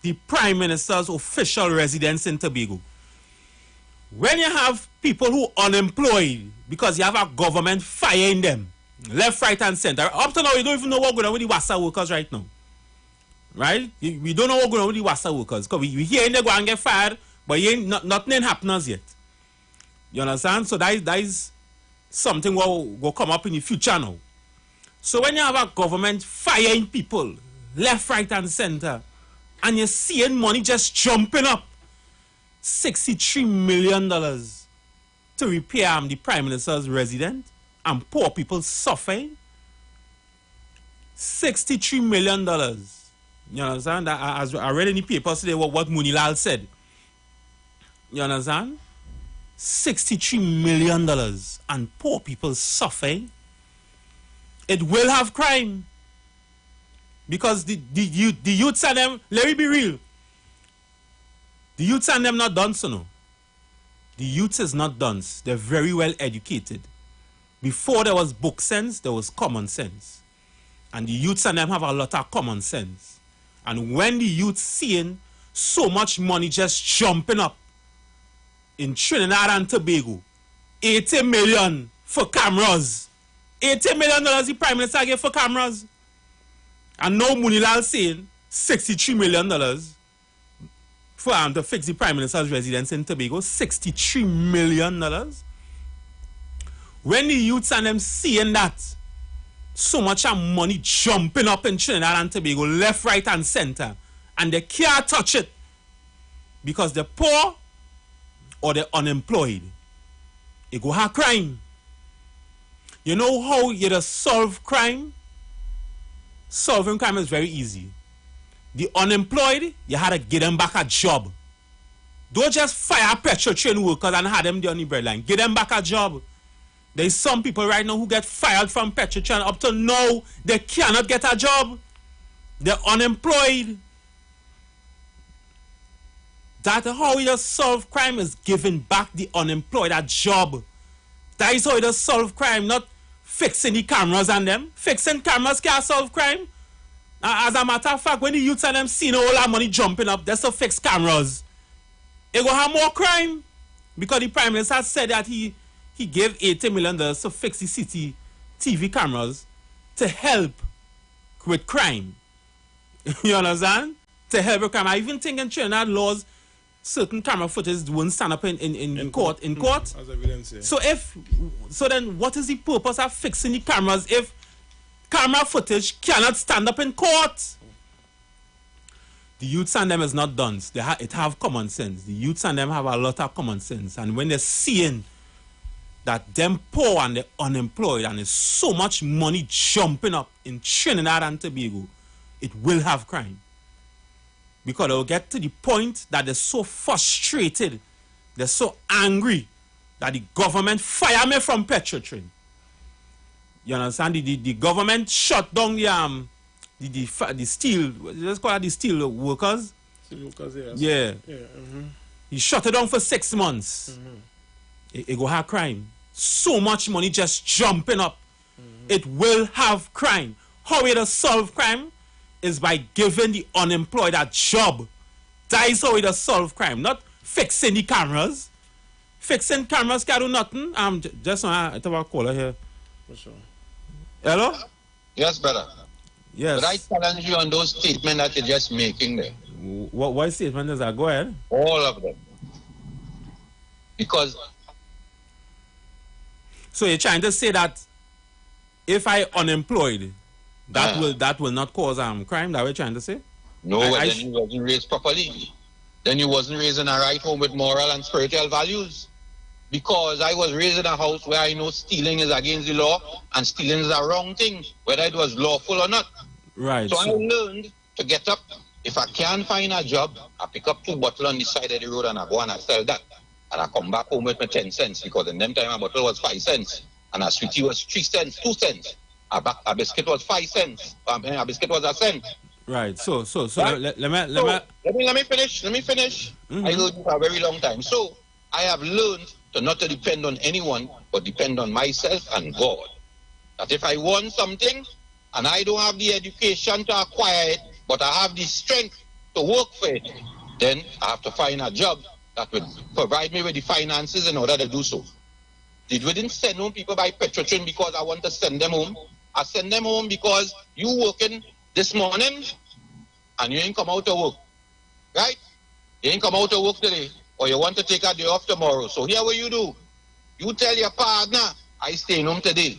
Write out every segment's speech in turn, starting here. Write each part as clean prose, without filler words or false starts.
the Prime Minister's official residence in Tobago. When you have people who are unemployed because you have a government firing them, left, right, and center. Up to now, we don't even know what's going on with the WASA workers right now. Right? We don't know what's going on with the WASA workers. Because we hear they go and get fired, but nothing ain't happened yet. You understand? So that is something will come up in the future now. So when you have a government firing people, left, right, and center, and you're seeing money just jumping up, $63 million to repair the Prime Minister's residence, and poor people suffering. $63 million. You understand? As I read in the paper today what Munilal said. You understand? $63 million and poor people suffering. It will have crime. Because the youths and them, let me be real. The youths and them not done so no. The youths is not done. They're very well educated. Before there was book sense, there was common sense. And the youths and them have a lot of common sense. And when the youths seeing so much money just jumping up in Trinidad and Tobago, 80 million for cameras. $80 million the Prime Minister gave for cameras. And now Munilal saying $63 million for to fix the Prime Minister's residence in Tobago. $63 million. When the youths and them seeing that, so much money jumping up in Trinidad and Tobago, left, right, and center, and they can't touch it because they're poor or they're unemployed, it go have crime. You know how you just solve crime? Solving crime is very easy. The unemployed, you had to get them back a job. Don't just fire petrol train workers and have them there on the breadline. Get them back a job. There's some people right now who get fired from petrol train. Up to now, they cannot get a job. They're unemployed. That's how you solve crime, is giving back the unemployed a job. That is how you solve crime, not fixing the cameras and them. Fixing cameras can't solve crime. As a matter of fact, when the youths and them see all that money jumping up, that's to fix cameras. It will have more crime. Because the Prime Minister said that he gave $80 million to fix the city TV cameras to help with crime. You understand? To help with crime. I even think in Trinidad laws, certain camera footage won't stand up in court. As evidence, yeah. So then what is the purpose of fixing the cameras if camera footage cannot stand up in court? The youths and them is not done. It have common sense. The youths and them have a lot of common sense. And when they're seeing that them poor and they're unemployed and there's so much money jumping up in Trinidad and Tobago, it will have crime. Because they'll get to the point that they're so frustrated, they're so angry that the government fire me from petrol train. You understand? The government shut down the steel, let's call it the steel workers. Steel workers, yes. Yeah. Mm-hmm. He shut it down for 6 months. Mm-hmm. It will have crime. So much money just jumping up. Mm-hmm. It will have crime. How it does solve crime is by giving the unemployed a job. That is how it does solve crime. Not fixing the cameras. Fixing cameras can't do nothing. Just I have a caller here. For sure. Hello? Yes, brother. Yes. But I challenge you on those statements that you're just making there. What statement is that? Go ahead. All of them. Because... So you're trying to say that if I unemployed, that will not cause crime? That what you're trying to say? No, then you wasn't raised properly. Then you wasn't raised in a right home with moral and spiritual values. Because I was raised in a house where I know stealing is against the law and stealing is a wrong thing, whether it was lawful or not. Right. So I learned to get up. If I can't find a job, I pick up 2 bottles on the side of the road and I go and I sell that. And I come back home with my 10 cents because in them time a bottle was 5 cents. And a sweetie was 3 cents, 2 cents. A biscuit was 5 cents. A biscuit was a cent. Right. So right? Let me finish. Mm-hmm. I heard you for a very long time. So I have learned to not to depend on anyone, but depend on myself and God. That if I want something and I don't have the education to acquire it, but I have the strength to work for it, then I have to find a job that would provide me with the finances in order to do so. We didn't send home people by Petrotrin because I want to send them home. I send them home because you working this morning and you ain't come out to work. Right? You ain't come out to work today, or you want to take a day off tomorrow. So here what you do. You tell your partner, I staying home today.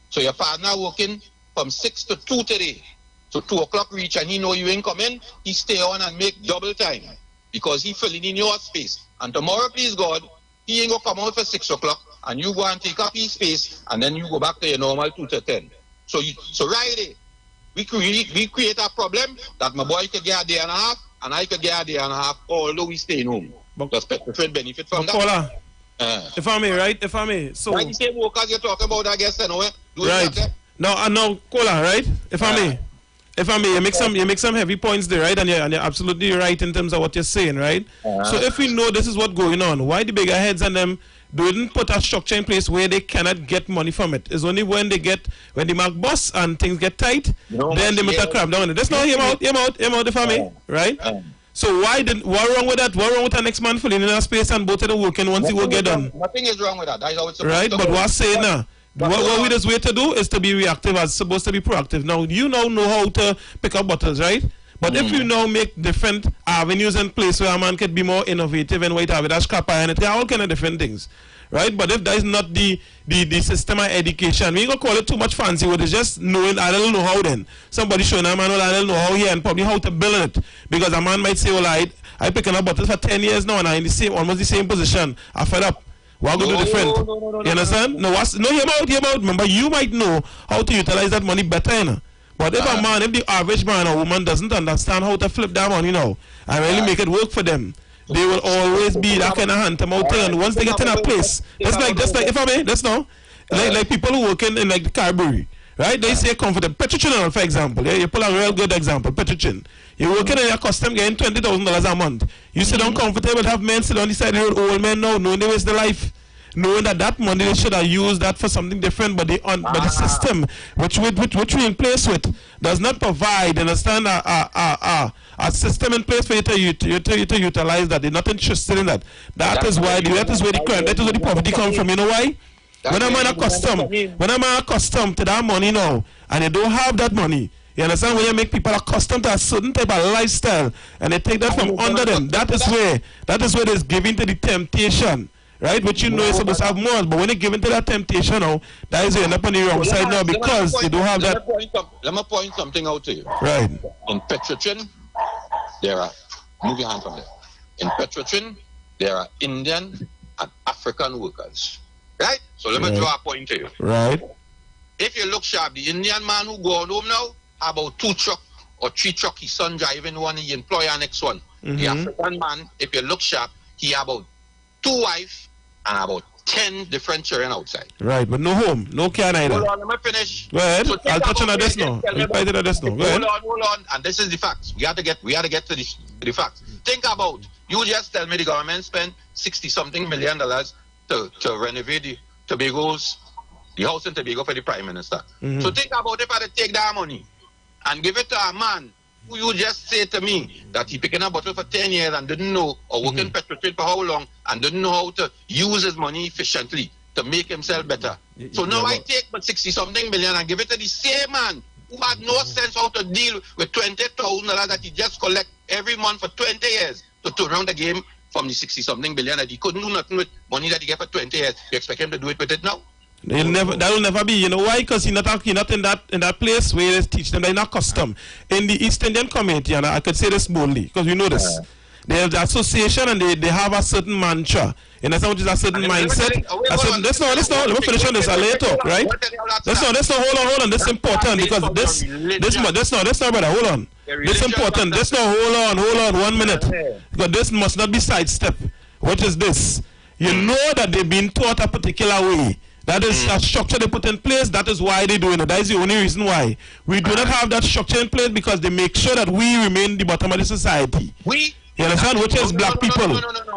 So your partner working from 6 to 2 today. So 2 o'clock reach and he know you ain't coming, he stay on and make double time. Because he filling in your space. And tomorrow, please God, he ain't gonna come out for 6 o'clock and you go and take up his space and then you go back to your normal 2 to 10. So right there, we create a problem that my boy could get a day and a half and I could get a day and a half, although we staying home. Does Petrotrin benefit from that? If I may, right? If I may. So like the same workers you're talking about, I guess, anyway. Right. No, Kola, right? If I may. If I may, you make some heavy points there, right? And you're absolutely right in terms of what you're saying, right? So if we know this is what's going on, why the bigger heads and them didn't put a structure in place where they cannot get money from it? It's only when they mark boss and things get tight, then they must cram down on it. That's not him out, if I may, right? So what wrong with that? What wrong with the next man filling in a space and both of them working once the work get done? Nothing is wrong with that. That is how it's supposed right, to but go. what's saying now? What we just wait to do is to be reactive as supposed to be proactive. Now, you now know how to pick up bottles, right? But if you now make different avenues in place where a man can be more innovative and wait with a scrapper and it all kind of different things, right? But if that is not the system of education, we ain't gonna call it too much fancy, but it's just knowing a little know-how then. Somebody showing a man a little know-how here and probably how to build it. Because a man might say, well, I picking up bottles for 10 years now and I'm in the same, almost the same position. I fed up. What going to do different? No, you understand? Hear about. Remember, you might know how to utilize that money better, you know? But if if the average man or woman doesn't understand how to flip that money, and really make it work for them, they will always be that kind of hand-to-mouth thing. And once they get in a place, just like if I may, that's now, like people who working in like the Carberry, right? They say comfortable. Petrotrin, for example, you pull a real good example, Petrotrin. You're working in your custom getting $20,000 a month. You sit down comfortable, have men sit on the side of the road, old men now, knowing they waste their life. Knowing that money they should have used that for something different, but the system which we in place with does not provide, understand, a system in place for you to utilize that. They're not interested in that. That is where the poverty comes from. You know why? When I'm accustomed to that money now, and you don't have that money. You understand? When you make people accustomed to a certain type of lifestyle and they take that from under them, that is where there's giving to the temptation, right? Which you know you're supposed to have more, but when you give into that temptation now, that is you end up on the wrong side now because you don't have that. Let me point something out to you. Right. In Petrotrin, there are, move your hand from there. In Petrotrin, there are Indian and African workers. Right? So let me draw a point to you. Right. If you look sharp, the Indian man who go on home now, about 2 truck or 3 truck his son driving one, he employ our next one. The African man, if you look sharp, he about 2 wives and about 10 different children outside. Right, but no home, no car neither. Hold on, let me finish. Go ahead. So I'll touch on this now. Hold on. And this is the facts. We have to get to the facts. Think about, you just tell me the government spent $60-something million to renovate the Tobago's, the house in Tobago for the Prime Minister. So think about if I take that money and give it to a man who you just say to me that he picking a bottle for 10 years and didn't know, or working Petrotrin for how long and didn't know how to use his money efficiently to make himself better. So now I take but $60-something million and give it to the same man who had no sense how to deal with $20,000 that he just collect every month for 20 years to turn around the game from the $60-something billion that he couldn't do nothing with money that he get for 20 years. You expect him to do it with it now? That will never be. You know why? Because he's not in that place where they teach them. They're not custom. In the East Indian community, and I could say this boldly because we know this. They have the association and they have a certain mantra. You know, which is a certain mindset. Let's not. Let me finish on this. I'll let you talk, right? Let's not. Hold on. This is important because this not brother. Hold on. This is important. Let's not. Hold on. 1 minute. Because this must not be sidestep. What is this? You know that they've been taught a particular way. That is a structure they put in place. That is why they do it. That is the only reason why. We do not have that structure in place because they make sure that we remain the bottom of the society. You understand? Which is black people.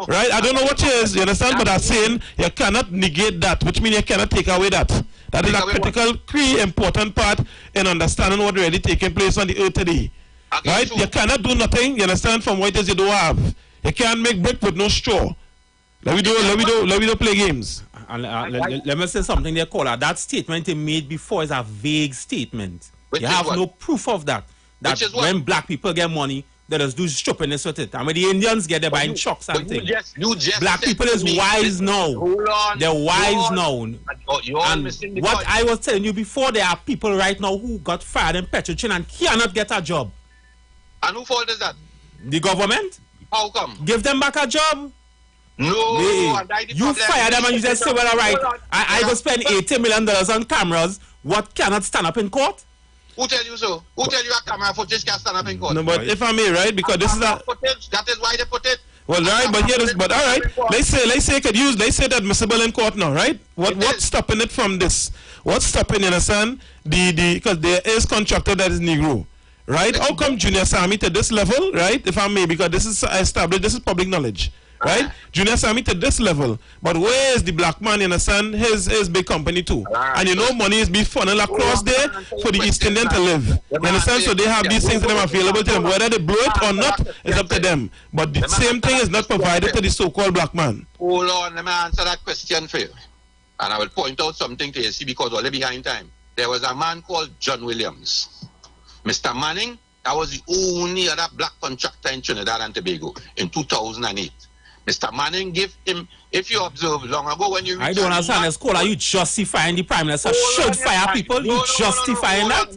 Right? I don't know what is. You understand? But I'm saying you cannot negate that, which means you cannot take away that. That is a critical, key, important part in understanding what really taking place on the earth today. right? You cannot do nothing, you understand, from what it is you don't have. You can't make brick with no straw. Let me do play games. And, let me say something there, caller. That statement he made before is a vague statement. You have no proof of that. That when black people get money, they just do stupidness with it. And when the Indians get, they're buying trucks and things. Black people is wise now. They're wise now. And what I was telling you before, there are people right now who got fired in Petrochin and cannot get a job. And who fault is that? The government. How come? Give them back a job. No, you fire them and you just say, well, all right, I go spend $80 million on cameras. What cannot stand up in court? Who tell you so? Who tell you a camera footage can stand up in court? No, but if I may, right? Because this is a footage. That is why they put it. Well, right, but here is, but all right. Let's say it could use. Let's say that admissible in court now, right? What's stopping it from this? What's stopping, you understand? Because there is contractor that is Negro, right? How come Junior Sammy to this level, right? If I may, because this is established, this is public knowledge. Right? Junior Sammy to this level. But where is the black man, you understand? His big company too. And you know money is being funneled across there for the East Indian to live. You understand? So they have these things to them available to them. Whether they blow it or not is up to them. But the same thing is not provided to the so-called black man. Hold on, let me answer that question for you. And I will point out something to you, see, because we're behind time. There was a man called John Williams. Mr. Manning, that was the only other black contractor in Trinidad and Tobago in 2008. Mr. Manning give him, if you observe long ago when you... I don't understand this call. Are you justifying the Prime Minister should fire people? You justifying that?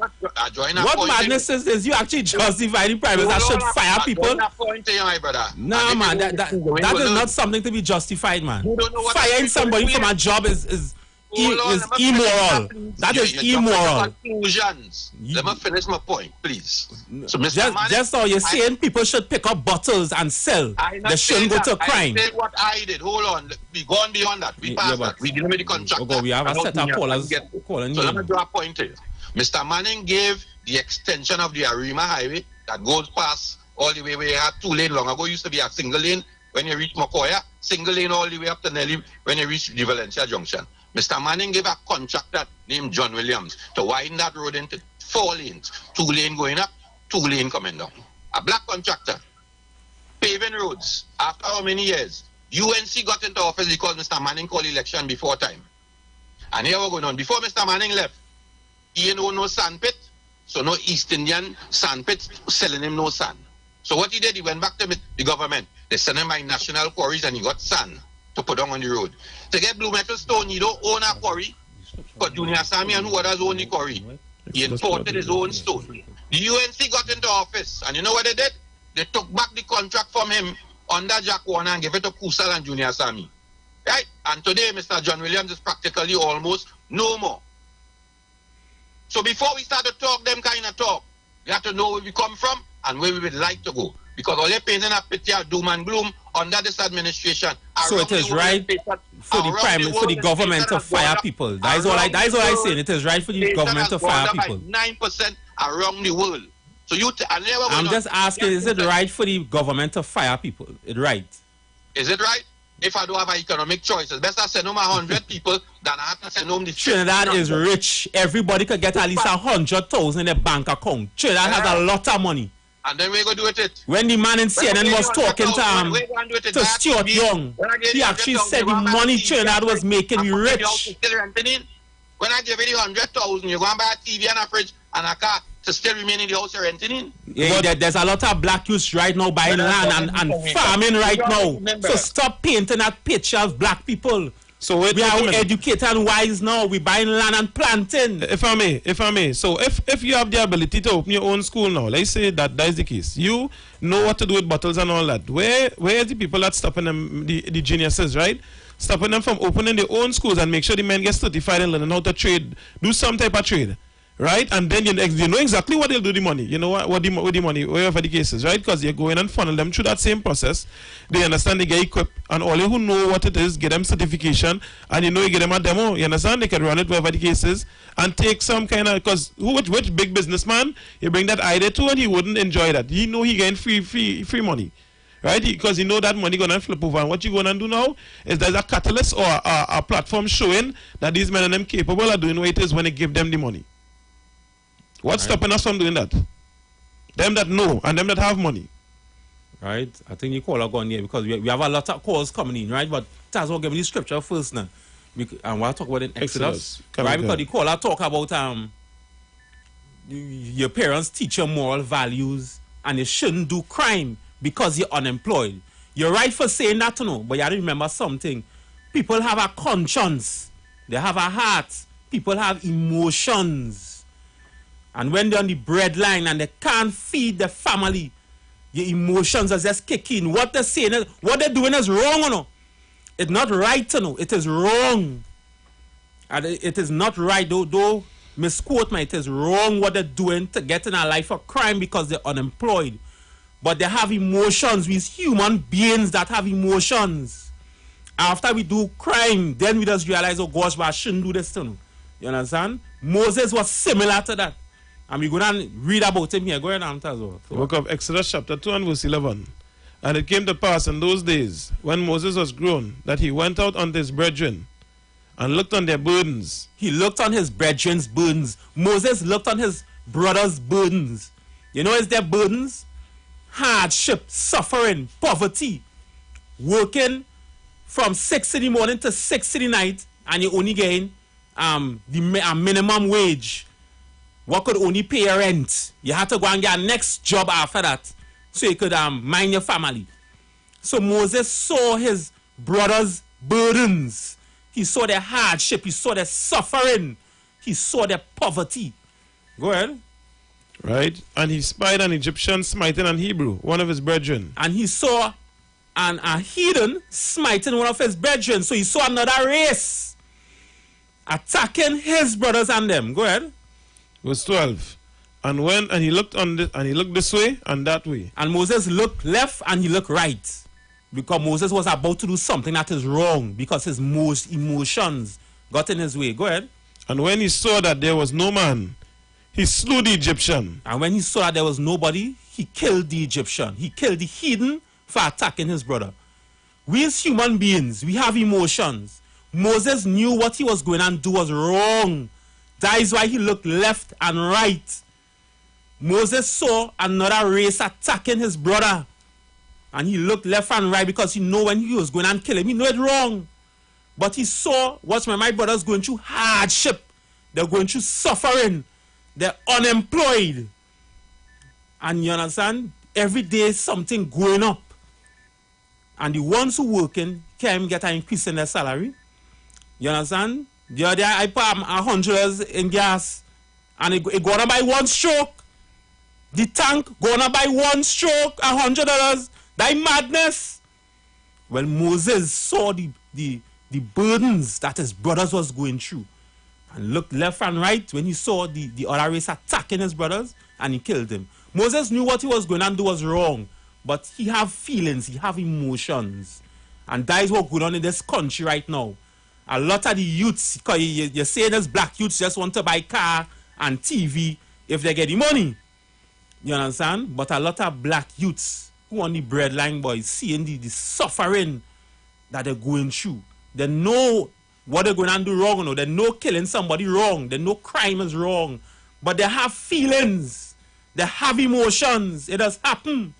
What madness is this? You actually justify the Prime Minister should fire people? No, man, that is not something to be justified, man. Firing somebody from a job is immoral. That is immoral. Let me finish my point, please. So, Mr. Just so you're saying people should pick up bottles and sell. They shouldn't go to crime. I said what I did. Hold on. We gone beyond that. We passed that. We dealing with the contractor. We have a set of callers. So let me draw a point here. Mr. Manning gave the extension of the Arima Highway that goes past all the way where you had 2 lanes long ago. Used to be a single lane when you reach Macoya. Single lane all the way up to Nelly when you reach the Valencia Junction. Mr. Manning gave a contractor named John Williams to widen that road into 4 lanes. 2 lanes going up, 2 lanes coming down. A black contractor. Paving roads. After how many years? UNC got into office because Mr. Manning called election before time. And here we're going on. Before Mr. Manning left, he ain't own no sand pit. So no East Indian sand pit selling him no sand. So what he did, he went back to the government. They sent him by national quarries and he got sand to put on the road. To get blue metal stone, you don't own a quarry. But Junior Sammy and who others own the quarry. He imported his own stone. The UNC got into office, and you know what they did? They took back the contract from him under Jack Warner and gave it to Kusal and Junior Sammy. Right? And today, Mr. John Williams is practically almost no more. So before we start to talk them kind of talk, we have to know where we come from and where we would like to go. Because all they're painting a picture of doom and gloom under this administration. So it is right for the government to fire people. That is all I say. It is right for the government to fire people. 9% around the world. So I'm just asking, is it right for the government to fire people? Is it right? Is it right? If I don't have an economic choice, it's best I send home 100 people than I have to send home the... Trinidad is rich. Everybody could get at least 100,000 in their bank account. Trinidad has a lot of money. And then we're going to do it. When the man in CNN was talking to Stuart Young, he actually said the money Trinidad was making me rich. When I give you the 100,000, you're going to buy a TV and a fridge and a car to still remain in the house you're renting in. Yeah, there's a lot of black youths right now buying land and farming right now. So stop painting that picture of black people. So we are educated and wise now. We buying land and planting. If I may. So if you have the ability to open your own school now, let's say that is the case. You know what to do with bottles and all that. Where is the people that's stopping them, the geniuses, right? Stopping them from opening their own schools and make sure the men get certified and learning how to trade, do some type of trade. Right? And then you know exactly what they'll do with the money. You know what the money, wherever the case is, right? Because you go in and funnel them through that same process. They understand, they get equipped, and all you who know what it is, get them certification, and you get them a demo. You understand? They can run it wherever the case is, and take some kind of, because which big businessman, you bring that idea to, and he wouldn't enjoy that. He know he getting free money. Right? Because you know that money gonna flip over. And what you gonna do now is there's a catalyst or a platform showing that these men and them capable of doing what it is when they give them the money. What's stopping us from doing that? Them that know and them that have money. Right? I think you call a gun here because we have a lot of calls coming in, right? But that's what give me the scripture first now. And we'll talk about in Exodus. Right? Because the caller talk about your parents teach you moral values and you shouldn't do crime because you're unemployed. You're right for saying that, you know, but you have to remember something. People have a conscience. They have a heart. People have emotions. And when they're on the breadline and they can't feed their family, your emotions are just kicking. What they're saying, what they're doing is wrong, you know. It's not right, you know. It is wrong. And it is not right, though misquote me, it is wrong what they're doing to get in a life of crime because they're unemployed. But they have emotions. We're human beings that have emotions. After we do crime, then we just realize, oh gosh, but I shouldn't do this, you know. You understand? Moses was similar to that. And we're going to read about him here. Go ahead and tell us. The book of Exodus chapter 2 and verse 11. And it came to pass in those days, when Moses was grown, that he went out unto his brethren, and looked on their burdens. He looked on his brethren's burdens. Moses looked on his brother's burdens. You know, is their burdens? Hardship, suffering, poverty. Working from 6 in the morning to 6 in the night, and you only gain the minimum wage. What could only pay your rent? You had to go and get a next job after that, so you could mind your family. So Moses saw his brother's burdens. He saw their hardship. He saw their suffering. He saw their poverty. Go ahead. Right? And he spied an Egyptian smiting an Hebrew, one of his brethren. And he saw a heathen smiting one of his brethren. So he saw another race attacking his brothers and them. Go ahead. Verse 12. And he looked this way and that way. And Moses looked left and he looked right. Because Moses was about to do something that is wrong. Because his emotions got in his way. Go ahead. And when he saw that there was no man, he slew the Egyptian. And when he saw that there was nobody, he killed the Egyptian. He killed the heathen for attacking his brother. We as human beings, we have emotions. Moses knew what he was going to do was wrong. That is why he looked left and right. Moses saw another race attacking his brother. And he looked left and right because he knew when he was going to kill him, he knew it wrong. But he saw what's my brothers going through hardship. They're going through suffering. They're unemployed. And you understand? Every day something going up. And the ones who working can't get an increase in their salary. You understand? The other day I put $100 in gas. And it going up by one stroke. The tank going up by one stroke, $100. That madness. Well, Moses saw the burdens that his brothers was going through. And looked left and right when he saw the other race attacking his brothers, and he killed him. Moses knew what he was going to do was wrong, but he have feelings, he have emotions. And that is what's going on in this country right now. A lot of the youths, because you're saying this black youths just want to buy car and TV if they get the money. You understand? But a lot of black youths who on the breadline, boys, seeing the suffering that they're going through. They know what they're going to do wrong. No? They know killing somebody wrong. They know crime is wrong. But they have feelings. They have emotions. It has happened.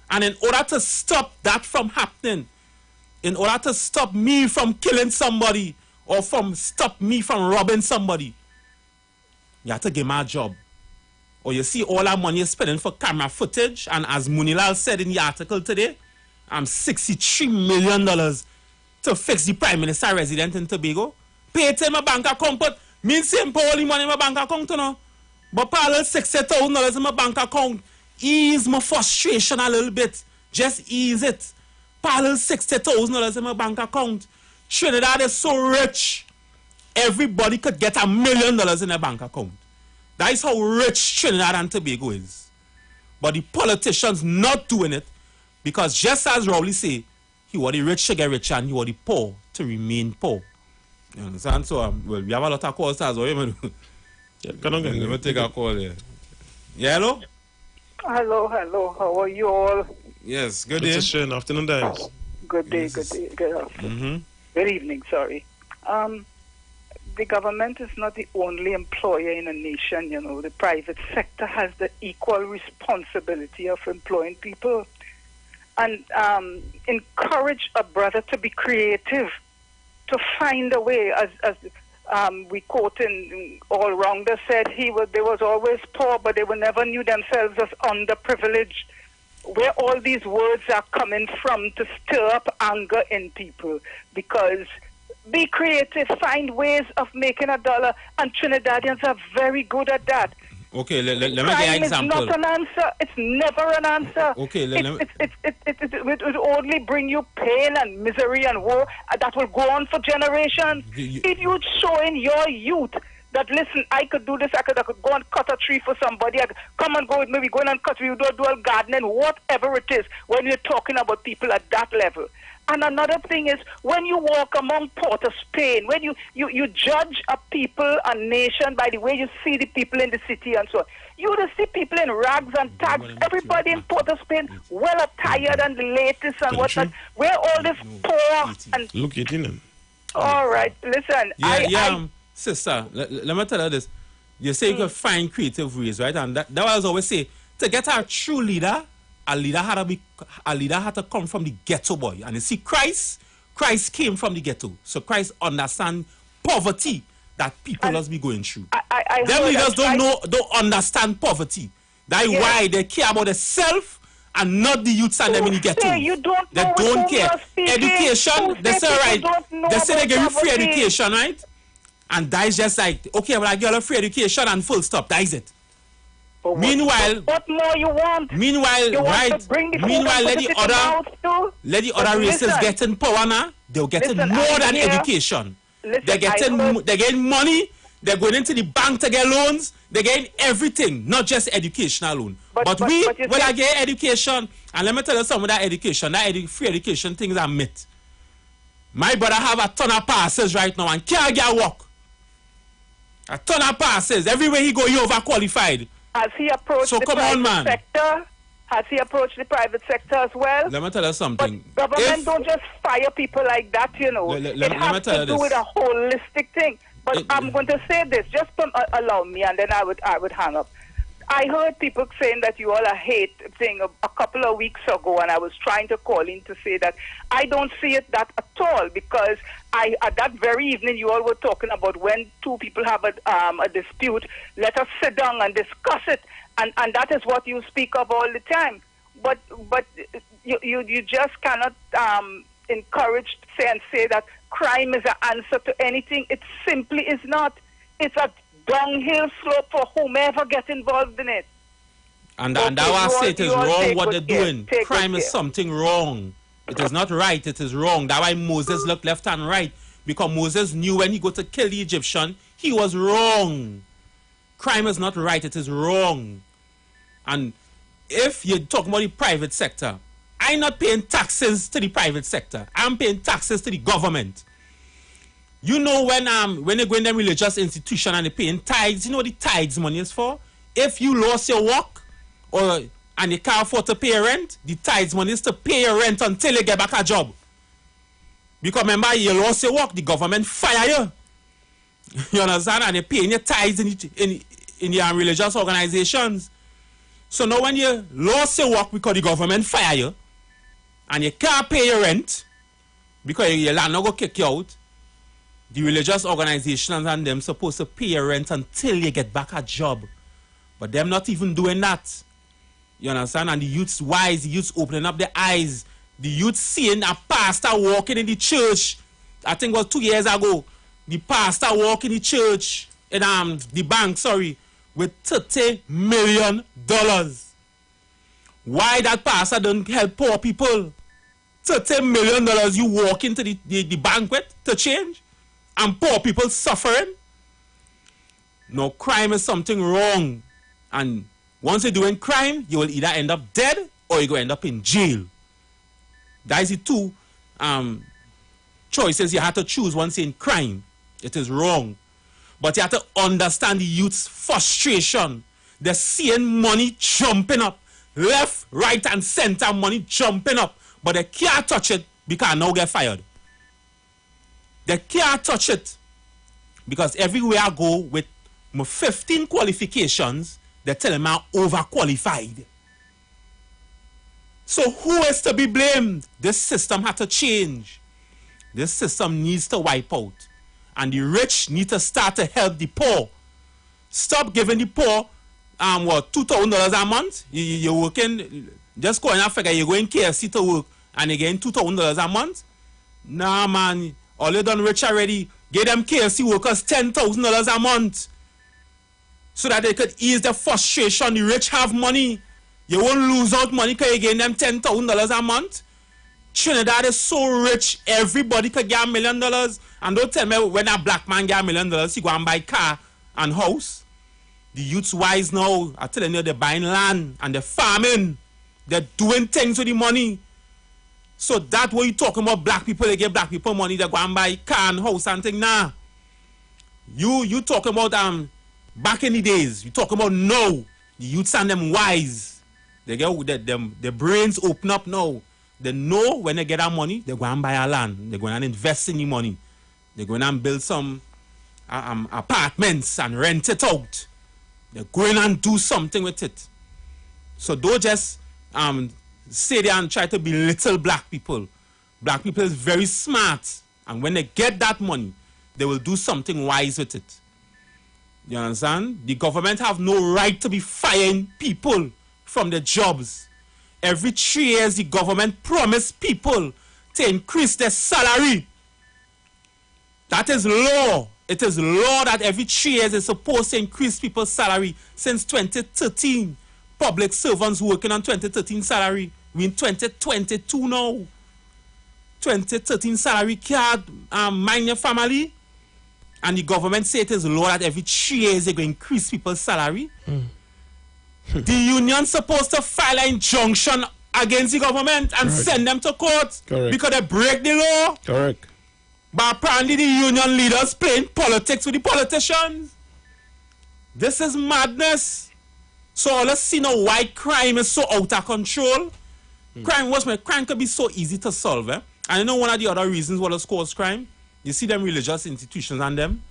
And in order to stop that from happening, in order to stop me from killing somebody or stop me from robbing somebody, you have to give me a job. Or you see all that money you're spending for camera footage, and as Munilal said in the article today, $63 million to fix the Prime Minister resident in Tobago. Pay it in my bank account, but me same put all the money in my bank account, you know. But parallel $60,000 in my bank account, ease my frustration a little bit. Just ease it. Parallel $60,000 in my bank account. Trinidad is so rich. Everybody could get $1 million in their bank account. That is how rich Trinidad and Tobago is. But the politicians not doing it because just as Rowley say, he want the rich to get rich and he want the poor to remain poor. You understand? So, well, we have a lot of calls as well. Let me take a call here. Yeah, hello? Hello. How are you all? Yes, good day. Afternoon, guys. Good day, good day. Good afternoon. Good evening, sorry. the government is not the only employer in a nation, you know. The private sector has the equal responsibility of employing people. And encourage a brother to be creative, to find a way, as we quote in All Rounder said, they was always poor, but they never knew themselves as underprivileged. Where all these words are coming from to stir up anger in people, because be creative, find ways of making a dollar, and Trinidadians are very good at that. Okay, let me give an example. It's not an answer. It's never an answer. Okay, it will only bring you pain and misery and woe that will go on for generations. If you show in your youth that, listen, I could do this, I could go and cut a tree for somebody, I could come and go with me, we go in and cut, we do a gardening, whatever it is, when you're talking about people at that level. And another thing is, when you walk among Port of Spain, when you judge a people, a nation, by the way you see the people in the city and so on, you will see people in rags and tags, everybody in Port of Spain, well attired and the latest and whatnot, where all this poor and... Look at him. All right, listen. Sister, let me tell you this. You say you could find creative ways, right? And that was always say, to get a true leader, a leader had to come from the ghetto, boy. And you see, Christ came from the ghetto. So Christ understand poverty that people must be going through. Them leaders don't understand poverty. That's why they care about themselves and not the youths and them in the ghetto. They don't care. Education, they say right. They say they give you free education, right? And that is just like, okay, well, I give you free education and full stop. That is it. Meanwhile, what more you want? Meanwhile, let the other races get in power now. They're getting more than education. They're getting money. They're going into the bank to get loans. They're getting everything, not just educational loan. But I get education, and let me tell you some of that education, free education things are myth. My brother have a ton of passes right now and can't get work. A ton of passes. Everywhere he go, he overqualified. Has he approached the private sector? Has he approached the private sector as well? Let me tell you something. But government don't just fire people like that, you know. It has to do with a holistic thing. But I'm going to say this, just allow me, and then I would hang up. I heard people saying that you all are hate thing a couple of weeks ago, and I was trying to call in to say that I don't see it that at all, because at that very evening you all were talking about when two people have a dispute, let us sit down and discuss it, and that is what you speak of all the time. But you just cannot encourage say that crime is an answer to anything. It simply is not. It's a downhill slope for whomever gets involved in it. And that I say it is wrong what they're doing. Crime is something wrong. It is not right, it is wrong. That's why Moses looked left and right. Because Moses knew when he go to kill the Egyptian, he was wrong. Crime is not right, it is wrong. And if you talk about the private sector, I'm not paying taxes to the private sector. I'm paying taxes to the government. You know when they go in them religious institution and they paying tithes, you know what the tithes money is for? If you lost your work and you can't afford to pay rent, the tithes money is to pay your rent until you get back a job. Because remember, you lost your work, the government fire you. You understand? And they're paying your tithes in your religious organizations. So now when you lost your work because the government fire you and you can't pay your rent because your landlord go kick you out, the religious organizations and them supposed to pay your rent until you get back a job. But them not even doing that. You understand? And the youths wise, the youths opening up their eyes. The youths seeing a pastor walking in the church. I think it was 2 years ago. The pastor walking in the church, in the bank, with $30 million. Why that pastor don't help poor people? $30 million you walk into the bank with to change? And poor people suffering? No, crime is something wrong. And once you're doing crime, you will either end up dead or you're going to end up in jail. That is the two choices you have to choose once you're in crime. It is wrong. But you have to understand the youth's frustration. They're seeing money jumping up. Left, right, and center money jumping up. But they can't touch it because now get fired. They can't touch it Because everywhere I go with my 15 qualifications, they tell them I'm overqualified. So who is to be blamed? This system had to change. This system needs to wipe out. And the rich need to start to help the poor. Stop giving the poor $2,000 a month. You're working, just go in and figure you're going KFC to work and you're getting $2,000 a month. Nah, man, all you done rich already. Give them KFC workers $10,000 a month so that they could ease the frustration. The rich have money. You won't lose out money because you getting them $10,000 a month. Trinidad is so rich, everybody could get $1 million. And don't tell me when a black man get $1 million, he go and buy car and house. The youth's wise now. I'm telling you, they're buying land and they're farming. They're doing things with the money. So that way you talking about black people, they give black people money, they go and buy car and house and thing. Nah. You talking about back in the days. You talking about now. The youths and them wise. They get their brains open up now. They know when they get that money, they go and buy a land. They're going and invest in the money. They're going and build some apartments and rent it out. They're going and do something with it. So don't just stay there and try to belittle black people. Black people is very smart. And when they get that money, they will do something wise with it. You understand? The government have no right to be firing people from their jobs. Every 3 years, the government promised people to increase their salary. That is law. It is law that every 3 years is supposed to increase people's salary. Since 2013, public servants working on 2013 salary. We're in 2022 now. 2013 salary card, mind your family. And the government say it is law that every 3 years they're going to increase people's salary. The union supposed to file an injunction against the government and send them to court because they break the law. Correct. But apparently the union leaders playing politics with the politicians. This is madness. So let's see now why crime is so out of control. Crime could be so easy to solve. And you know one of the other reasons what has caused crime? You see them religious institutions and them.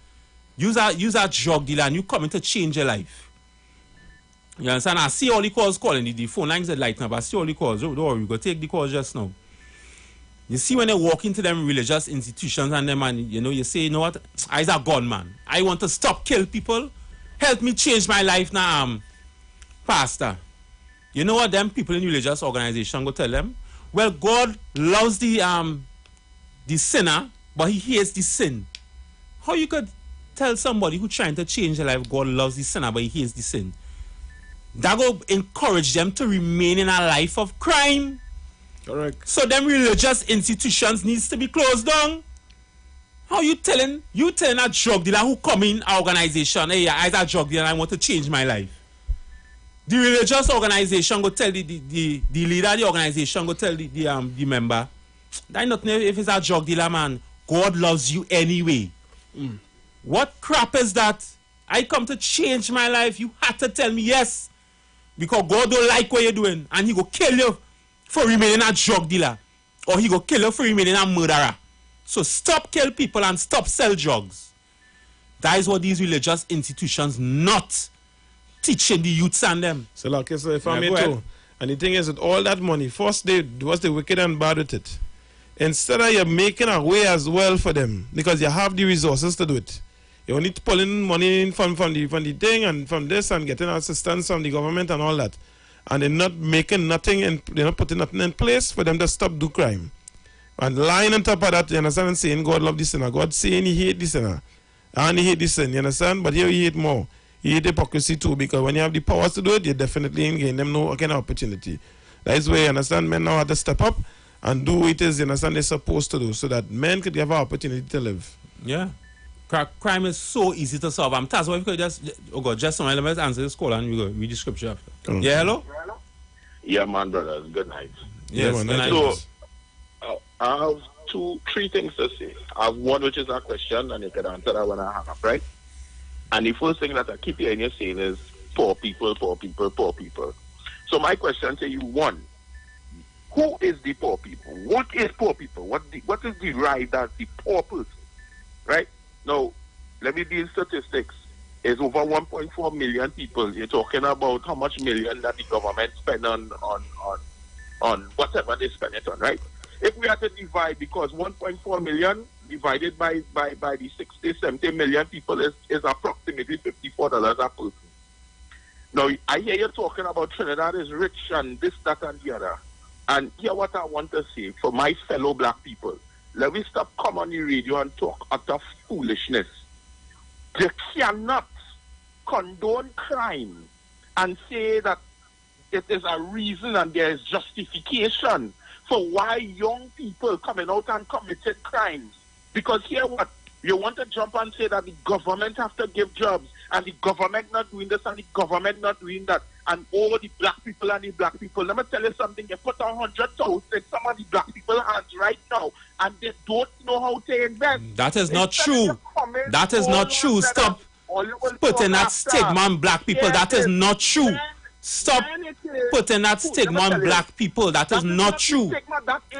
Use a drug dealer and you come in to change your life. You understand? I see all the calls calling. The phone lines are lighting up. I see all the calls. Don't worry, we go take the calls just now. You see when they walk into them religious institutions and them and you say, you know what? I's a gunman. I want to stop kill people. Help me change my life now, pastor. You know what them people in religious organization go tell them? Well, God loves the sinner, but he hates the sin. How you could tell somebody who trying to change their life God loves the sinner, but he hates the sin? That will encourage them to remain in a life of crime. Correct. So them religious institutions needs to be closed down. How you telling a drug dealer who come in our organization, hey, I'm a drug dealer and I want to change my life. The religious organization go tell the leader of the organization go tell the member, that nothing if it's a drug dealer, man. God loves you anyway. What crap is that? I come to change my life. You had to tell me yes. Because God don't like what you're doing. And he go kill you for remaining a drug dealer. Or he go kill you for remaining a murderer. So stop kill people and stop sell drugs. That is what these religious institutions not teaching the youths and them. So like if I may too. And the thing is that all that money, first they was the wicked and bad with it. Instead of you making a way as well for them, because you have the resources to do it. You only pulling money in from the thing and from this and getting assistance from the government and all that. And they're not making nothing and they're not putting nothing in place for them to stop do crime. And lying on top of that, you understand, and saying God love the sinner. God saying he hate the sinner. And he hate the sin, you understand? But here he hate more. He hate hypocrisy too, because when you have the powers to do it, you definitely ain't getting them no kind of opportunity. That is where you understand men now have to step up and do what it is, you understand, they're supposed to do, so that men could have an opportunity to live. Yeah. Crime is so easy to solve. I'm Taz, if you could just some elements, answer this call and we go read the scripture after. Yeah, hello? Yeah, man, brothers. Good night. Yes, good night. So, I have three things to say. I have one which is a question, and you can answer that when I hang up, right? And the first thing that I keep hearing you saying is poor people, poor people, poor people. So my question to you, one, who is the poor people? What is poor people? What is the right that the poor person, right? Now, let me deal statistics. It's over 1.4 million people. You're talking about how much million that the government spend on whatever they spend it on, right? If we have to divide, because 1.4 million divided by the 60, 70 million people is approximately $54 a person. Now, I hear you talking about Trinidad is rich and this, that, and the other. And here what I want to say for my fellow black people. Let me stop come on the radio and talk utter foolishness. They cannot condone crime and say that it is a reason and there is justification for why young people coming out and committed crimes. Because here what? You want to jump and say that the government have to give jobs and the government not doing this and the government not doing that and all the black people and the black people. Let me tell you something. You put 100,000 in some of the black people's hands right now and they don't know how to invest. That is not true. That is not true. Stop putting that stigma on black people. That is not true. Stop putting that stigma on black people. That is not true.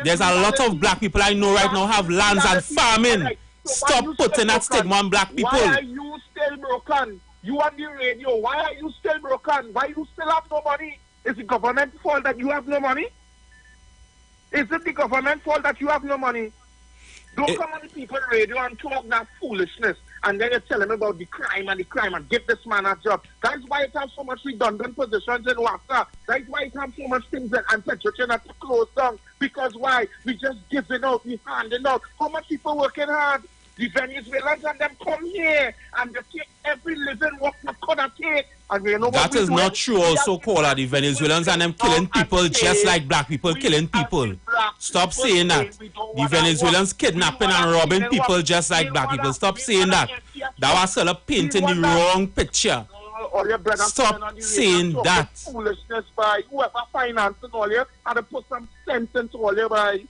There's a lot of black people I know right now have lands and farming. Stop putting that stigma on black people. Why are you still broken? You on the radio. Why are you still broken? Why you still have no money? Is the government's fault that you have no money? Is it the government's fault that you have no money? Don't come on the people radio and talk that foolishness and then you tell them about the crime and give this man a job. That's why it has so much redundant positions in WASA. That's why it has so much things and Petrochina have to close down. Because why? We just giving out, we handing out. How much people working hard? The Venezuelans and them come here and they take every living what they could have take. And you know what that is not true also, Paula. The Venezuelans and them killing people just like black people killing people. Stop saying that. The Venezuelans kidnapping and robbing people just like black people. Stop saying that. That was sort of painting the wrong picture. Stop saying that. Foolishness by whoever financing all you and to put some sense into all you by.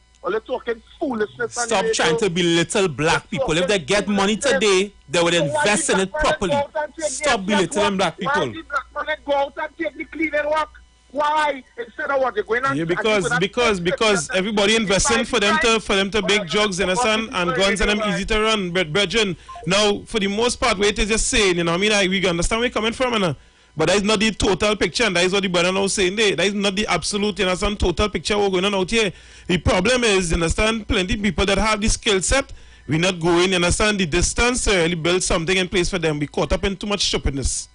Talking foolishness. Stop trying to belittle black people. If they get money today, they will invest in it properly. Stop belittling black people. Why did black men go out and take the clean and work? Why? Instead of what they're going on? Yeah, because everybody investing for them to make drugs, you understand, and guns and them easy to run. But Bridget, now for the most part, where it is just saying, you know, I mean, we understand where you're coming from, and but that is not the total picture, and that is what the brother now saying there. That is not the absolute, you understand, total picture we're going on out here. The problem is, you understand, plenty of people that have the skill set, we're not going, you understand, the distance to really build something in place for them. We caught up in too much stupidness.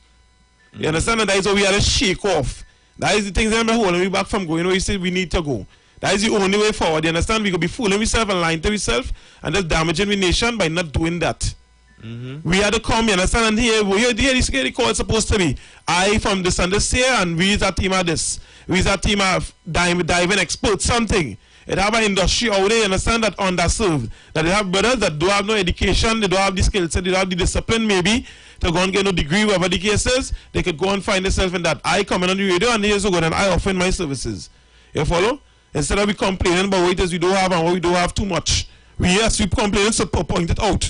You understand? And that is what we had to shake off. That is the things that are holding me back from going where you say we need to go. That is the only way forward. You understand? We could be fooling ourselves and lying to ourselves and just damaging the nation by not doing that. We had to come, you understand, and here the call is supposed to be. I from this and this here, and we is a team of this. We is a team of diving experts, something. It have an industry out there, you understand, that underserved. That they have brothers that don't have no education, they don't have the skill set, they don't have the discipline maybe, to go and get no degree, whatever the case is, they could go and find themselves in that. I come in on the radio and here's a good and I offer my services. You follow? Instead of we complaining about what it is we don't have and what we don't have too much. We complaining, so point it out.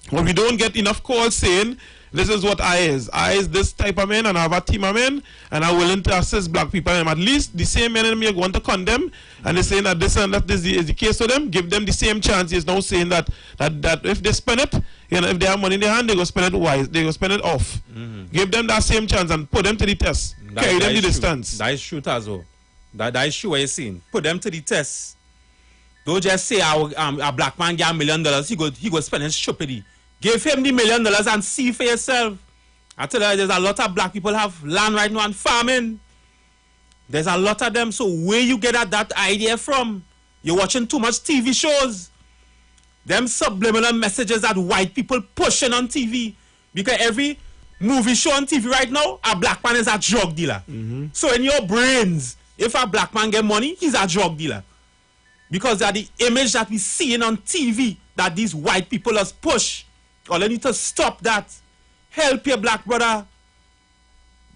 When we don't get enough calls saying, this is what I is this type of man and I have a team of men and I'm willing to assist black people. And at least the same men and me are going to condemn and they're saying that this and that is the case to them. Give them the same chance. It's now saying that if they spend it, you know, if they have money in their hand, they go spend it wise. They go spend it off. Give them that same chance and put them to the test. Carry them the distance. That is true, Tazo. That is true what you're saying. Put them to the test. Don't just say a black man get $1 million. He go spend his stupidity. Give him the $1 million and see for yourself. I tell you, there's a lot of black people have land right now and farming. There's a lot of them. So where you get that idea from? You're watching too much TV shows. Them subliminal messages that white people pushing on TV. Because every movie show on TV right now, a black man is a drug dealer. So in your brains, if a black man get money, he's a drug dealer. Because that the image that we seeing on TV that these white people has pushed. Or they need to stop that. Help your black brother.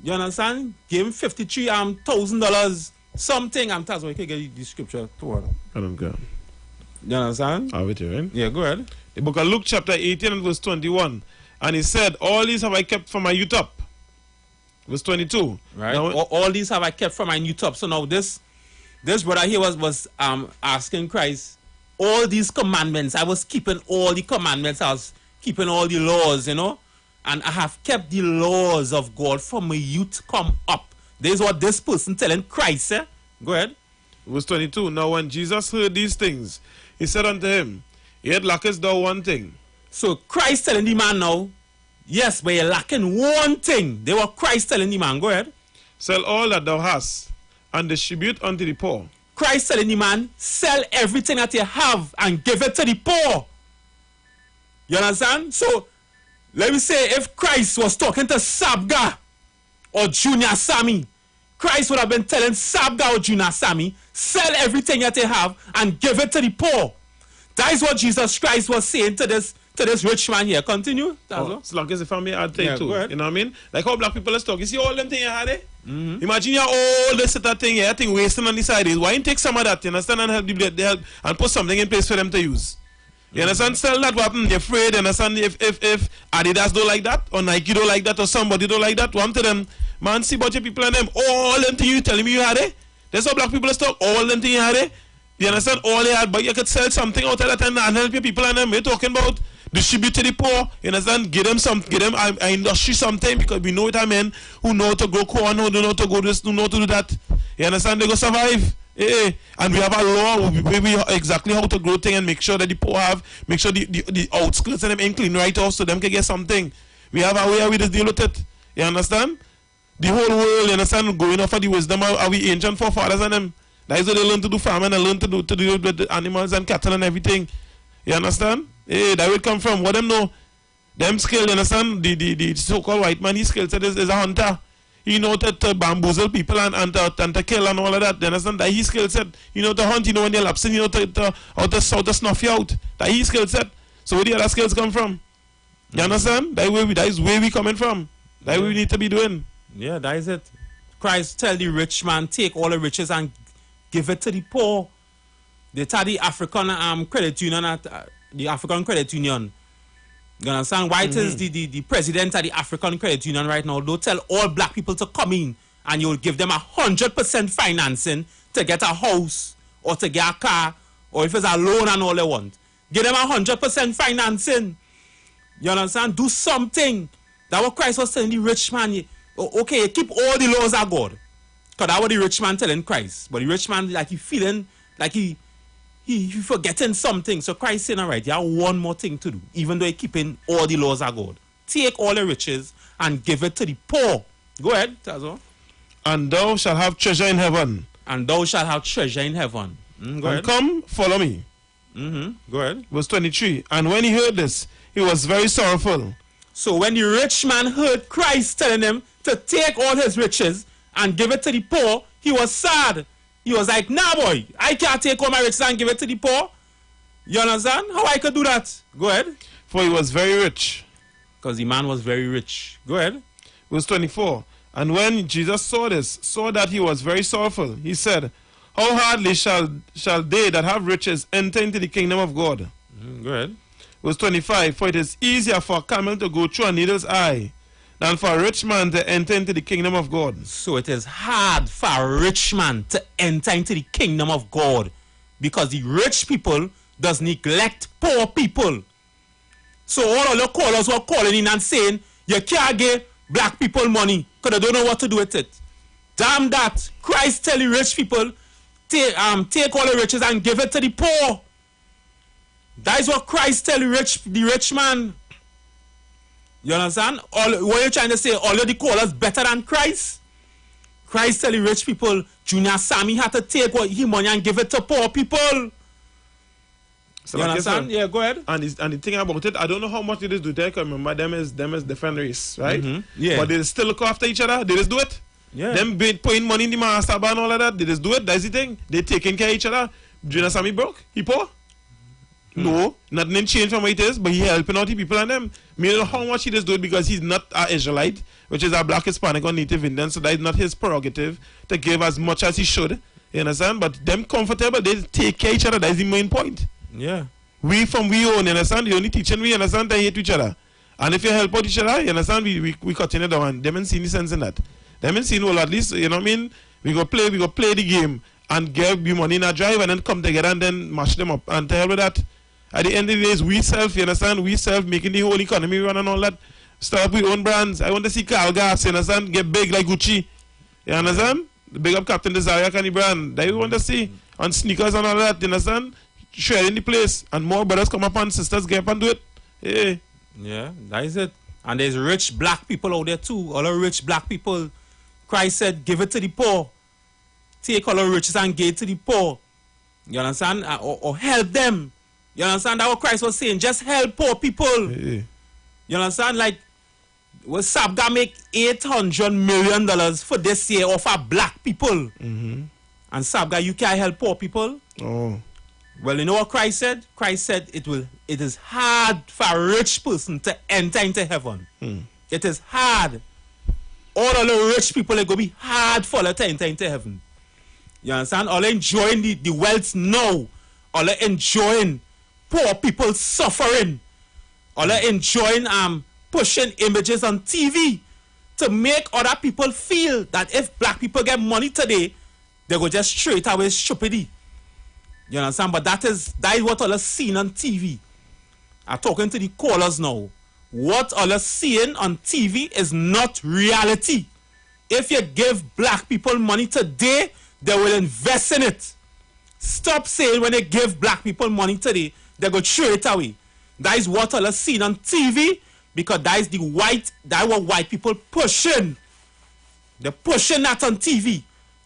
You understand? Give him $53,000 something. I'm telling you, you can get the scripture tomorrow. I don't go. You understand? I'll wait here, right? Yeah, go ahead. The book of Luke chapter 18 and verse 21. And he said, all these have I kept from my youth up. Verse 22. Right. Now, all these have I kept from my youth up. So now this brother here was asking Christ, all these commandments, I was keeping all the commandments I was keeping all the laws, you know. And I have kept the laws of God from my youth come up. This is what this person telling Christ, eh? Go ahead. Verse 22. Now when Jesus heard these things, he said unto him, yet lackest thou one thing. So Christ telling the man now, yes, but you're lacking one thing. They were Christ telling the man, go ahead. Sell all that thou hast, and distribute unto the poor. Christ telling the man, sell everything that you have and give it to the poor. You understand? So, let me say, if Christ was talking to Sabga or Junior Sammy, Christ would have been telling Sabga or Junior Sammy, sell everything that you have and give it to the poor. That is what Jesus Christ was saying to this rich man here. Continue. As long as the family add thing too. Go ahead. You know what I mean? Like how black people is talking. You see all them things you had, eh? Imagine you all this that thing here, thing wasting on the side. Why you take some of that, you understand, and help the help and put something in place for them to use. You understand? Still not what happened. They're afraid. You understand? If Adidas don't like that, or Nike don't like that, or somebody don't like that, one to them, man, see about your people and them, all them things you telling me you had, eh? That's how black people is talk. All them things you had, eh? You understand? All they had, but you could sell something out of that and help your people and them. We're talking about distribute to the poor. You understand? Give them an industry something, because we know what I mean. Who know to grow corn, who know to go this, who know to do that. You understand? They go survive. And we have a law we exactly how to grow things and make sure that the poor have, make sure the outskirts and them ain't clean right off so them can get something. We have a way how we just deal with it. You understand? The whole world, you understand, going off of the wisdom of our ancient forefathers and them. That is what they learn to do farming and learn to do with the animals and cattle and everything. You understand? That will come from what them know. Them skill, you understand? The so-called white man, his skill set is a hunter. He know to bamboozle people and to kill and all of that. You understand? That his skill set. You know to hunt, you know when you're lapsing, you know to snuff you out. That his skill set. So where the other skills come from? You understand? That is where we coming from. That we need to be doing. Yeah, that is it. Christ tell the rich man, take all the riches and give it to the poor. They tell the African credit union the African Credit Union. You understand? Why it is the president of the African Credit Union right now, they'll tell all black people to come in and you'll give them 100% financing to get a house or to get a car, or if it's a loan and all they want. Give them 100% financing. You understand? Do something. That's what Christ was telling the rich man. Okay, keep all the laws of God. Because that's what the rich man telling Christ. But the rich man, like he feeling like he forgetting something. So Christ saying, all right, you have one more thing to do, even though you're keeping all the laws of God. Take all the riches and give it to the poor. Go ahead, Tazo. And thou shalt have treasure in heaven. And thou shalt have treasure in heaven. Go ahead. Come, follow me. Go ahead. Verse 23. And when he heard this, he was very sorrowful. So when the rich man heard Christ telling him to take all his riches and give it to the poor, he was sad. He was like, nah, boy, I can't take all my riches and give it to the poor. You understand? How I could do that? Go ahead. For he was very rich. Because the man was very rich. Go ahead. Verse 24. And when Jesus saw that he was very sorrowful, he said, how hardly shall they that have riches enter into the kingdom of God? Go ahead. Verse 25. For it is easier for a camel to go through a needle's eye than for a rich man to enter into the kingdom of God. So it is hard for a rich man to enter into the kingdom of God, because the rich people does neglect poor people. So all of the callers were calling in and saying, you can't give black people money because they don't know what to do with it. Damn that. Christ tell the rich people, take all the riches and give it to the poor. That is what Christ tell the rich man. You understand? What you're trying to say, all of the callers better than Christ? Christ tell the rich people, Junior Sammy had to take what he money and give it to poor people. So you understand? Yeah, go ahead. And the thing about it, I don't know how much it is do take. Remember, them is different race, right? Yeah. But they still look after each other. They just do it. Yeah. Them putting money in the master bar and all of that. They just do it. That's the thing. They taking care of each other. Junior Sammy broke. He poor. No, nothing changed from what it is, but he helping out the people and them. Me don't know how much he does do it, because he's not an Israelite, which is a black Hispanic or Native Indian, so that is not his prerogative to give as much as he should. You understand? But them comfortable, they take care of each other. That is the main point. Yeah. We own, you understand? The only teaching we understand, they hate each other. And if you help out each other, you understand, we continue down. Them ain't seen the sense in that. Them ain't seen, well, at least, you know what I mean? We go play the game and give you money in a drive and then come together and then mash them up. And to hell with that. At the end of the day, it's we self, you understand? We self making the whole economy run and all that. Start up with own brands. I want to see Carl Gas, you understand? Get big like Gucci. You understand? The big up Captain Desire Candy brand. That we want to see. On sneakers and all that, you understand? Share in the place. And more brothers come up and sisters get up and do it. Hey. Yeah, that is it. And there's rich black people out there too. All the rich black people. Christ said, give it to the poor. Take all the riches and give it to the poor. You understand? Or help them. You understand? That's what Christ was saying. Just help poor people. Hey. You understand? Like, was Sabga make $800 million for this year off of black people? Mm-hmm. And Sabga, you can't help poor people? Oh. Well, you know what Christ said? Christ said it is hard for a rich person to enter into heaven. It is hard. All of the rich people, it's going to be hard for them to enter into heaven. You understand? All enjoying the wealth now. All enjoying poor people suffering. All enjoying pushing images on TV to make other people feel that if black people get money today, they go just straight away stupidity. You understand? But that is what all seen on TV. I'm talking to the callers now. What all seeing on TV is not reality. If you give black people money today, they will invest in it. Stop saying when they give black people money today, they go throw it away. That is what all seen on TV, because that is what white people pushing. They're pushing that on TV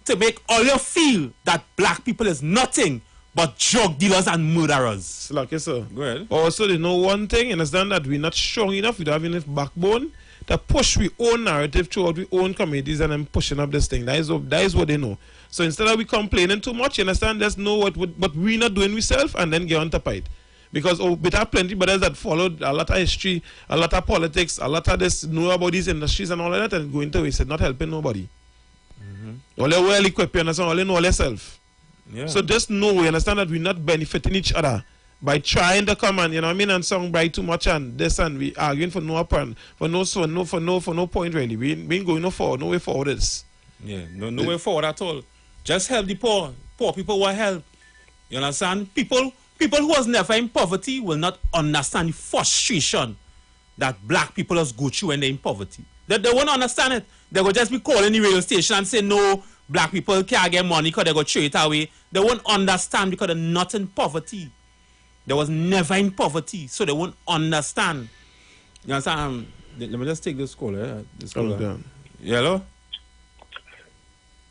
to make all you feel that black people is nothing but drug dealers and murderers. Like yes, sir. Go ahead. Also, they know one thing, understand that we're not strong enough, we don't have enough backbone to push our own narrative throughout our own communities and then pushing up this thing. That is what they know. So instead of we complaining too much, you understand, just know what we're not doing ourselves and then get on top of it. Because we have plenty of brothers that followed a lot of history, a lot of politics, a lot of this, know about these industries and all of that, and going to waste it, not helping nobody. All they well equipped, you understand, all they know themselves. Yeah. So just know, we understand that we're not benefiting each other by trying to come and, you know what I mean, and song by too much and this, and we arguing for no point, for no point really. We ain't going no way forward this. Yeah, no way forward at all. Just help the poor. Poor people will help. You understand? People who was never in poverty will not understand the frustration that black people just go through when they're in poverty. They won't understand it. They will just be calling the radio station and say, no, black people can't get money because they go throw it away. They won't understand because they're not in poverty. They was never in poverty, so they won't understand. You understand? Let me just take this call. Hello? Yes, hello.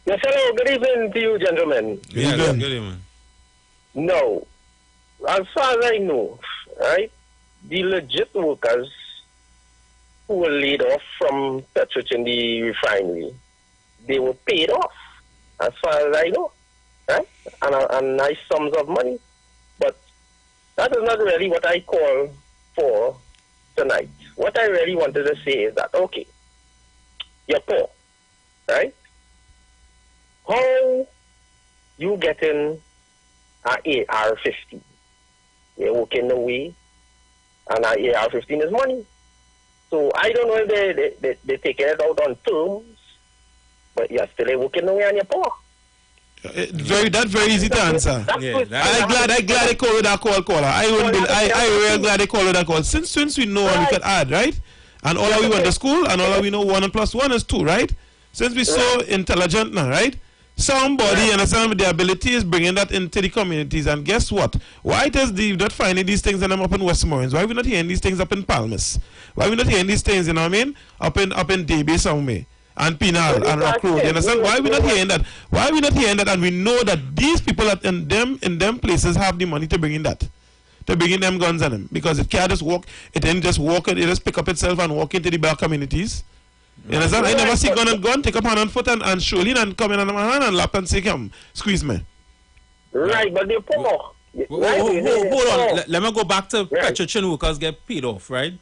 Good evening to you, gentlemen. Good evening. No. As far as I know, right, the legit workers who were laid off from Petrich in the refinery, they were paid off, as far as I know, right? And nice sums of money. But that is not really what I call for tonight. What I really wanted to say is that, okay, you're poor, right? How you getting an AR-15? You're working away, and an AR-15 is money. So I don't know if they're taking it out on terms, but you're still working away and you're poor. That's very easy to answer. I'm glad they called that caller. I really glad they called that call. Since we know and we can add, right? And all we went to school, and all we know 1 + 1 is 2, right? Since we're so intelligent now, right? Somebody, understand, with the ability is bringing that into the communities. And guess what? Why does the not finding these things and them up in Westmoreland? Why are we not hearing these things up in Palmas? Why are we not hearing these things, you know what I mean? Up in DB somewhere. And Pinal and Rock Road. You understand? Why are we not hearing that? Why are we not hearing that? And we know that these people in them places have the money to bring in that. To bring in them guns on them. Because it can't just walk, it didn't just walk, it just pick up itself and walk into the black communities. You understand? I never see gun, take up hand and foot and shoulder and come in on my hand and lap and say, come, squeeze me. Right, but they're poor. Hold on. Let me go back to Petrochin workers get paid off, right?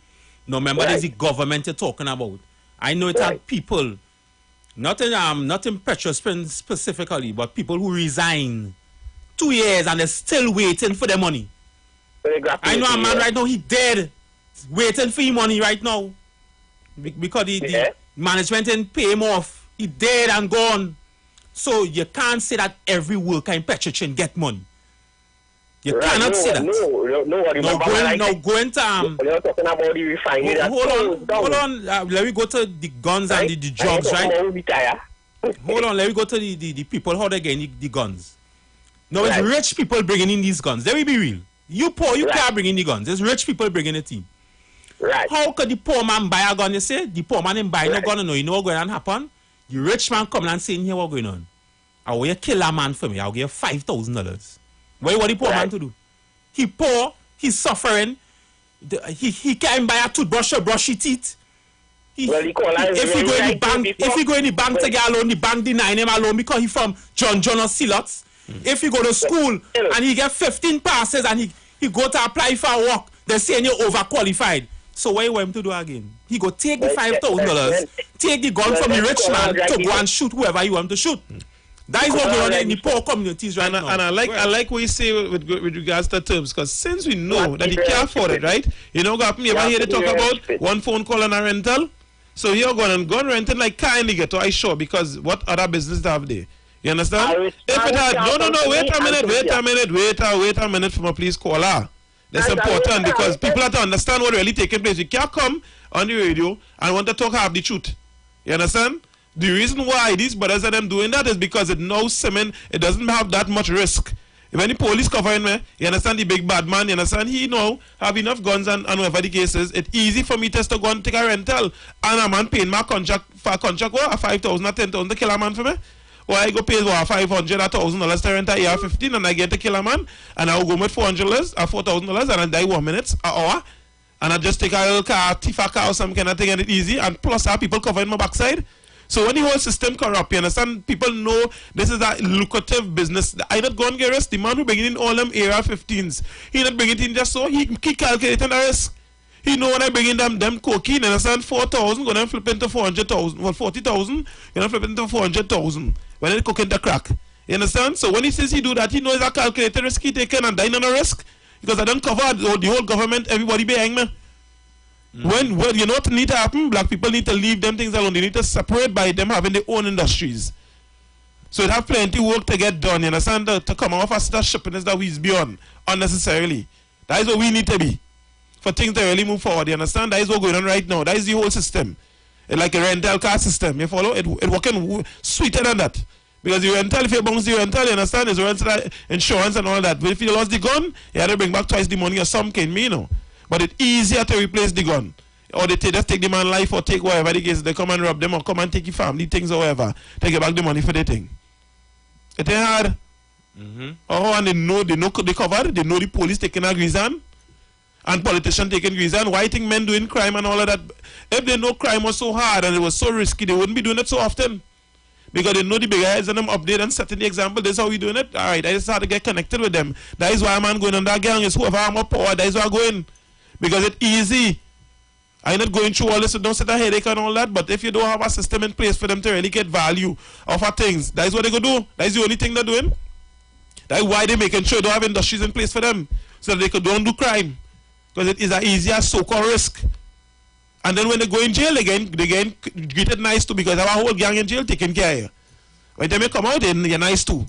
No, remember there's the government you're talking about. I know it had people, not in Petrospin specifically, but people who resign 2 years and they're still waiting for their money. I know a man right now, he dead, waiting for his money right now. Because the management didn't pay him off. He dead and gone. So you can't say that every worker in Petrochin get money. You cannot say that. No, go into you're talking about the refinery. Hold on. Let me go to the guns and the drugs, right? Hold on. Let me go to the people how they get the guns. No, it's rich people bringing in these guns. Let me be real. You poor, you can't bring in the guns. It's rich people bringing it in. Right. How could the poor man buy a gun? You say the poor man didn't buy no gun. No, you know what's going to happen. The rich man come and saying here what's going on. I will kill a man for me. I'll give you $5,000. What the poor man to do? He poor. He's suffering. He can't buy a toothbrush or brush his teeth. If he go in the bank to get a loan, the bank deny him a loan because he from John or Silots. If he go to school and he get 15 passes and he go to apply for work, they say you're overqualified. So what you want him to do again? He go take the $5,000, take the gun from the rich man to go and shoot whoever you want to shoot. That is what going on in the poor communities right now. And I like what you say with regards to terms, because since we know that he can't afford it, right? You know, you ever hear they talk about one phone call and a rental? So you're going and gun renting like car indicator, I sure, because what other business they have there? You understand? If it had wait a minute for my police caller. That's important because people have to understand what really taking place. You can't come on the radio and want to talk half the truth. You understand? The reason why these brothers are them doing that is because it knows cement, it doesn't have that much risk. If any police covering me, you understand the big bad man, you understand he know have enough guns and whatever the case is, it's easy for me to go and take a rental and a man paying my contract for a contract what, a 5,000 or 10,000 to kill a man for me? Or I go pay what, $500 or $1,000 to rent a AR-15 and I get to kill a man and I will go with $400 or $4,000 and I die 1 minute, an hour, and I just take a little car, thief a car or some kind of thing and it easy, and plus I have people covering my backside. So when the whole system corrupt, you understand, people know this is a lucrative business. I not going to get risk. The man who bringing in all them AR-15s, he not bringing it in just so, he calculating the risk. He know when I bring in them cocaine, you understand, 4,000, going to flip into 400,000, well, 40,000, you're going to flip into 400,000 when they cook into crack. You understand? So when he says he do that, he knows a calculated risk he taken and dying on a risk. Because I don't cover the whole government, everybody behind me. When you know what need to happen, black people need to leave them things alone. They need to separate by them having their own industries. So it have plenty work to get done, you understand? To come off as that shipping is that we is beyond unnecessarily. That is what we need to be. For things to really move forward, you understand? That is what's going on right now. That is the whole system. It's like a rental car system, you follow? It working sweeter than that. Because you rental, if you bounce the rental, you understand? It's rental insurance and all that. But if you lost the gun, you have to bring back twice the money or something, you know. But it's easier to replace the gun. Or they just take the man's life or take whatever the case. They come and rob them or come and take your family things or whatever. They get back the money for the thing. It ain't hard. Oh, and they covered. They know the police taking a reason. And politicians taking reason. Why think men doing crime and all of that? If they know crime was so hard and it was so risky, they wouldn't be doing it so often. Because they know the bigger heads and them update and setting the example. This is how we doing it. Alright, I just had to get connected with them. That is why a man going on that gang is whoever I'm up power. That is why I'm going. Because it's easy. I'm not going through all this, so don't set a headache and all that. But if you don't have a system in place for them to really get value of our things, that is what they go do. That is the only thing they're doing. That is why they're making sure they don't have industries in place for them. So that they don't do crime. Because it is an easier so-called risk. And then when they go in jail, they get greeted nice too, because our whole gang in jail taking care of you. When they may come out, then you're nice too.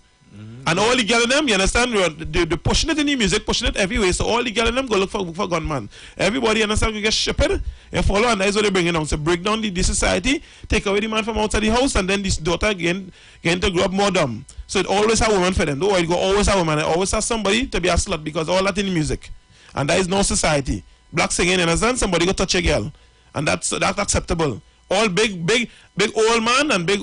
And all the girls in them, you understand, they're pushing it in the music, pushing it everywhere. So all the girls in them go look for gunman. Everybody, you understand, we get shipped, you follow, and that's what they bring it down. So break down the society, take away the man from outside the house, and then this daughter again to grow up more dumb. So it always have a woman for them. Don't worry, it go always have a woman. It always has somebody to be a slut, because all that in the music. And that is no society. Black singing, you understand, somebody go touch a girl. And that's acceptable. All big old man and big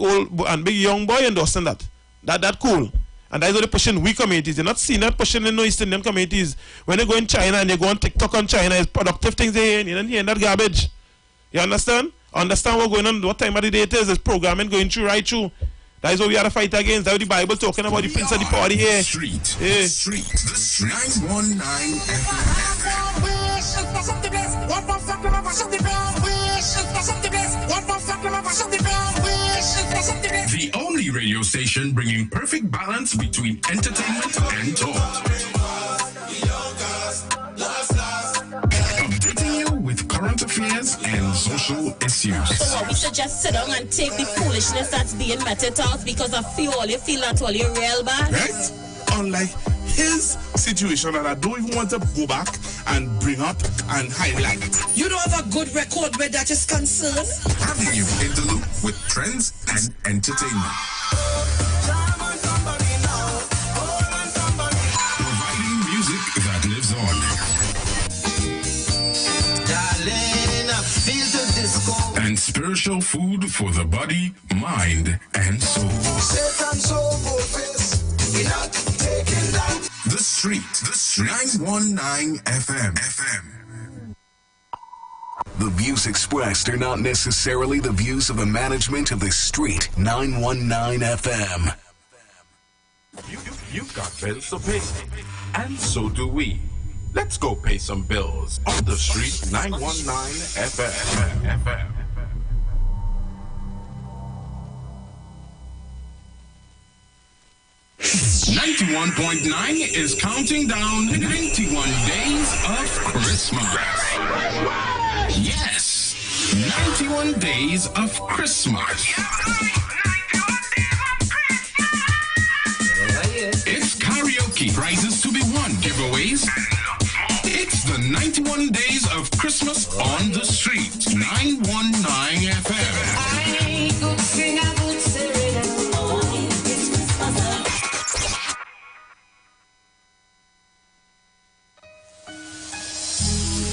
young boy endorsing that. That cool. And that's what they're pushing we communities. You're not seeing that pushing in no East Indian communities. When they go in China and they go on TikTok on China, it's productive things they hear. You don't hear that garbage. You understand? Understand what's going on, what time of the day it is. It's programming going through right through. That is what we have to fight against. That's what the Bible talking about, the prince of the party here. The street. 919 The only radio station bringing perfect balance between entertainment and talk. Updating you with current affairs and social issues. So we should just sit down and take the foolishness that's being meted out, because I feel all you feel that all you real bad. Right? Unlike his situation that I don't even want to go back and bring up and highlight. You don't have a good record where that is concerned? Having you in the loop with trends and entertainment. Providing music that lives on. Darling, I feel the disco. And spiritual food for the body, mind, and soul. The Street, 919 FM. The views expressed are not necessarily the views of the management of The Street, 919 FM. You've got bills to pay, and so do we. Let's go pay some bills on The Street, 919 FM. 91.9 is counting down 91 days of Christmas. Yes, 91 days of Christmas. It's karaoke, prizes to be won, giveaways. It's the 91 days of Christmas on The Street, 919 FM. I could sing a good serenade.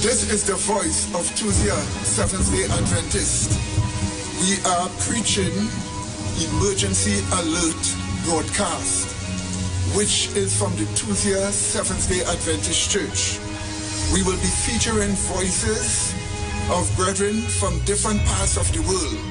This is the voice of Tuesday, Seventh-day Adventist. We are preaching Emergency Alert broadcast, which is from the Tuesday, Seventh-day Adventist Church. We will be featuring voices of brethren from different parts of the world